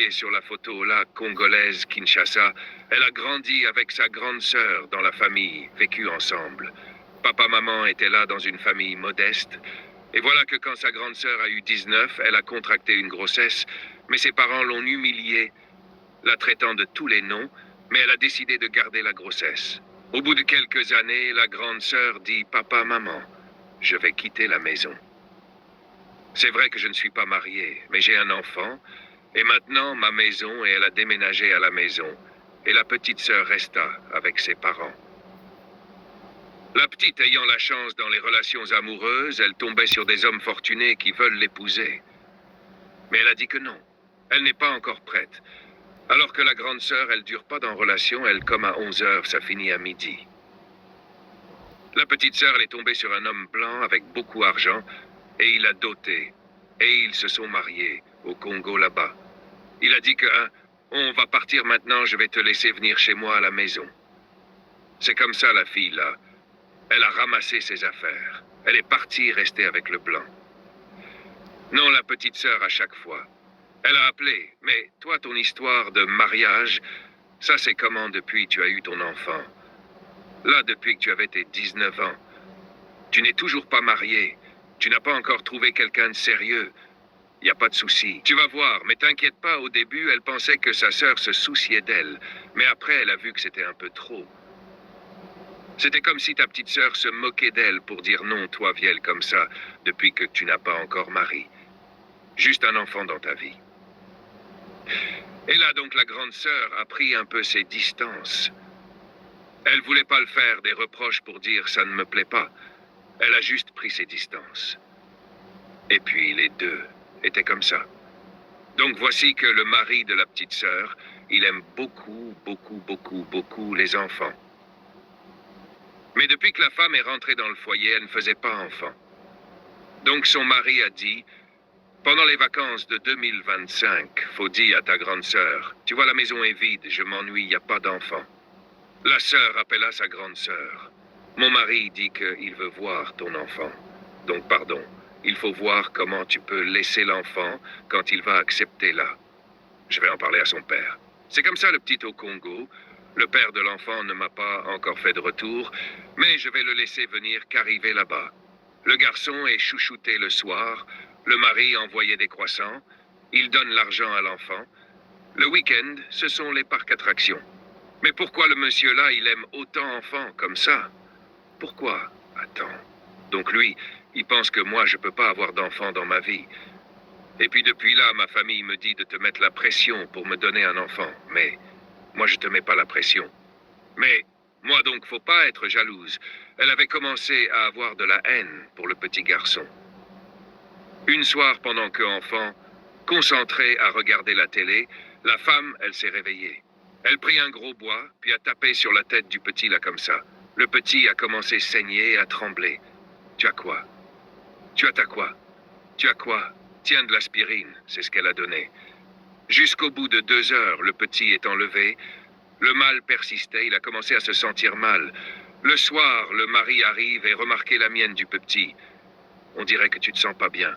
voyez sur la photo, là, congolaise, Kinshasa, elle a grandi avec sa grande sœur dans la famille, vécu ensemble. Papa, maman étaient là dans une famille modeste. Et voilà que quand sa grande sœur a eu 19, elle a contracté une grossesse, mais ses parents l'ont humiliée, la traitant de tous les noms, mais elle a décidé de garder la grossesse. Au bout de quelques années, la grande sœur dit « Papa, maman, je vais quitter la maison. » C'est vrai que je ne suis pas marié, mais j'ai un enfant, et maintenant ma maison, et elle a déménagé à la maison, et la petite sœur resta avec ses parents. La petite ayant la chance dans les relations amoureuses, elle tombait sur des hommes fortunés qui veulent l'épouser. Mais elle a dit que non, elle n'est pas encore prête. Alors que la grande sœur, elle dure pas dans relation, elle comme à 11 heures, ça finit à midi. La petite sœur, elle est tombée sur un homme blanc avec beaucoup d'argent, et il a doté. Et ils se sont mariés, au Congo là-bas. Il a dit que, on va partir maintenant, je vais te laisser venir chez moi à la maison. C'est comme ça, la fille, là. Elle a ramassé ses affaires. Elle est partie rester avec le blanc. Non, la petite sœur à chaque fois. Elle a appelé, mais toi, ton histoire de mariage, ça c'est comment depuis tu as eu ton enfant. Là, depuis que tu avais tes 19 ans, tu n'es toujours pas marié. Tu n'as pas encore trouvé quelqu'un de sérieux. Il n'y a pas de souci. Tu vas voir, mais t'inquiète pas, au début, elle pensait que sa sœur se souciait d'elle. Mais après, elle a vu que c'était un peu trop. C'était comme si ta petite sœur se moquait d'elle pour dire non, toi, Viel, comme ça, depuis que tu n'as pas encore mari. Juste un enfant dans ta vie. Et là, donc, la grande sœur a pris un peu ses distances. Elle voulait pas le faire, des reproches pour dire « ça ne me plaît pas ». Elle a juste pris ses distances. Et puis, les deux étaient comme ça. Donc, voici que le mari de la petite sœur, il aime beaucoup, beaucoup, beaucoup, beaucoup les enfants. Mais depuis que la femme est rentrée dans le foyer, elle ne faisait pas enfant. Donc, son mari a dit « Pendant les vacances de 2025, faut dire à ta grande sœur, tu vois, la maison est vide, je m'ennuie, il n'y a pas d'enfant. » La sœur appela sa grande sœur. Mon mari dit qu'il veut voir ton enfant. Donc, pardon, il faut voir comment tu peux laisser l'enfant quand il va accepter là. Je vais en parler à son père. C'est comme ça le petit au Congo. Le père de l'enfant ne m'a pas encore fait de retour, mais je vais le laisser venir qu'arriver là-bas. Le garçon est chouchouté le soir, le mari envoyait des croissants, il donne l'argent à l'enfant. Le week-end, ce sont les parcs attractions. Mais pourquoi le monsieur-là, il aime autant enfants comme ça? Pourquoi? Attends. Donc lui, il pense que moi, je peux pas avoir d'enfant dans ma vie. Et puis depuis là, ma famille me dit de te mettre la pression pour me donner un enfant. Mais moi, je te mets pas la pression. Mais moi donc, faut pas être jalouse. Elle avait commencé à avoir de la haine pour le petit garçon. Une soir, pendant que enfant, concentrée à regarder la télé, la femme, elle s'est réveillée. Elle prit un gros bois, puis a tapé sur la tête du petit là comme ça. Le petit a commencé à saigner et à trembler. Tu as quoi? Tu as ta quoi? Tu as quoi? Tiens, de l'aspirine, c'est ce qu'elle a donné. Jusqu'au bout de 2 heures, le petit est enlevé. Le mal persistait, il a commencé à se sentir mal. Le soir, le mari arrive et remarque la mienne du petit. On dirait que tu te sens pas bien.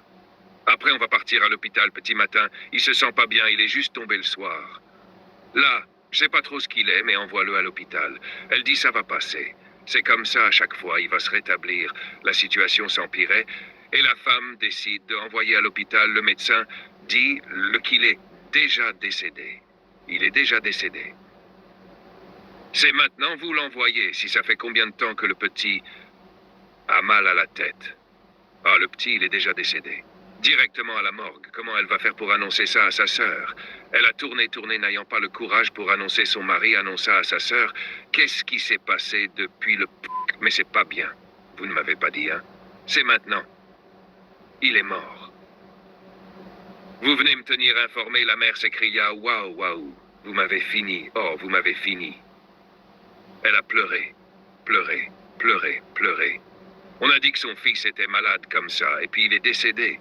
Après, on va partir à l'hôpital petit matin. Il se sent pas bien, il est juste tombé le soir. Là, je sais pas trop ce qu'il est, mais envoie-le à l'hôpital. Elle dit ça va passer. C'est comme ça à chaque fois, il va se rétablir. La situation s'empirait. Et la femme décide d'envoyer à l'hôpital. Le médecin dit qu'il est déjà décédé. Il est déjà décédé. C'est maintenant vous l'envoyez, si ça fait combien de temps que le petit a mal à la tête. Ah, le petit, il est déjà décédé. Directement à la morgue. Comment elle va faire pour annoncer ça à sa sœur? Elle a tourné, n'ayant pas le courage pour annoncer son mari, annonça à sa sœur. Qu'est-ce qui s'est passé depuis le Mais c'est pas bien. Vous ne m'avez pas dit, hein? C'est maintenant. Il est mort. Vous venez me tenir informé, la mère s'écria. Waouh, waouh. Vous m'avez fini. Oh, vous m'avez fini. Elle a pleuré. Pleuré, pleuré, pleuré. On a dit que son fils était malade comme ça, et puis il est décédé.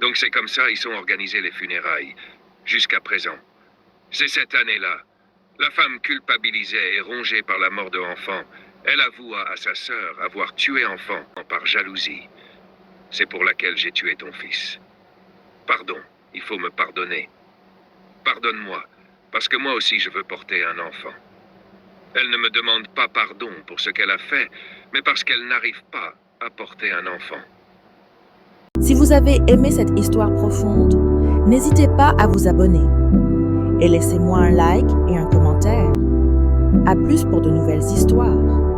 Donc c'est comme ça, ils ont organisé les funérailles, jusqu'à présent. C'est cette année-là. La femme culpabilisée et rongée par la mort de l'enfant, elle avoua à sa sœur avoir tué enfant par jalousie. C'est pour laquelle j'ai tué ton fils. Pardon, il faut me pardonner. Pardonne-moi, parce que moi aussi je veux porter un enfant. Elle ne me demande pas pardon pour ce qu'elle a fait, mais parce qu'elle n'arrive pas à porter un enfant. Si vous avez aimé cette histoire profonde, n'hésitez pas à vous abonner et laissez-moi un like et un commentaire. À plus pour de nouvelles histoires.